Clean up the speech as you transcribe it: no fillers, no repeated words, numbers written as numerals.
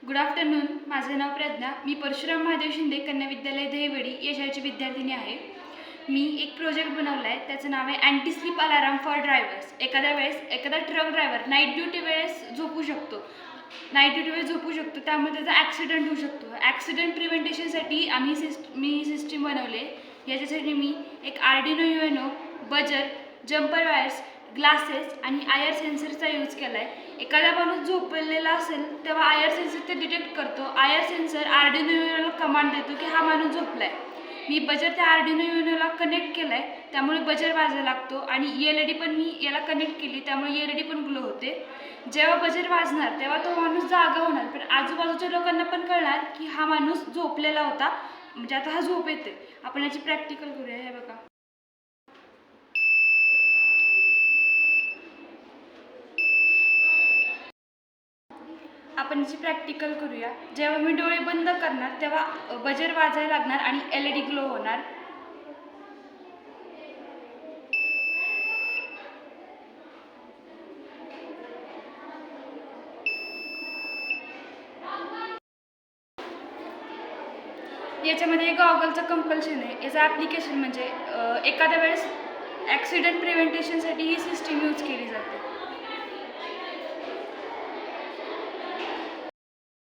Good afternoon. माझे नाव प्रज्ञा. मी परशुराम महादेव शिंदे कन्या विद्यालय दहिवडी या शाळेची विद्यार्थिनी आहे. मी एक प्रोजेक्ट बनवला आहे, त्याचं नाव आहे anti sleep alarm for drivers. एखादा ट्रक ड्रायव्हर नाईट ड्युटी वेळेस झोपू शकतो, त्यामुळे त्याचा ॲक्सिडेंट होऊ शकतो. ॲक्सिडेंट प्रिव्हेंटेशनसाठी मी सिस्टीम बनवले. याच्यासाठी मी एक Arduino Uno, buzzer, jumper wires, glasses आणि आयर सेन्सरचा यूज केला आहे. एखादा माणूस झोपलेला असेल तेव्हा आयर सेन्सर ते डिटेक्ट करतो. आयर सेन्सर आर्डिनो युएनोला कमांड देतो की हा माणूस झोपला आहे. मी बजर त्या आर्डिनो युएनोला कनेक्ट केला आहे, त्यामुळे बजर वाजायला लागतो. आणि LED पण मी याला कनेक्ट केली, त्यामुळे LED पण ग्लो होते. जेव्हा बजर वाजणार तेव्हा तो माणूस जागा होणार, पण आजूबाजूच्या लोकांना पण कळणार की हा माणूस झोपलेला होता, म्हणजे आता हा झोप येते. आपण याची प्रॅक्टिकल करूया. हे बघा, आपण याची प्रॅक्टिकल करूया. जेव्हा मी डोळे बंद करणार तेव्हा बजर वाजायला लागणार आणि LED ग्लो होणार. याच्यामध्ये गॉगलचं कंपल्शन आहे. याचं ॲप्लिकेशन म्हणजे एखाद्या वेळेस ॲक्सिडेंट प्रिव्हेंटेशनसाठी ही सिस्टीम यूज केली जाते.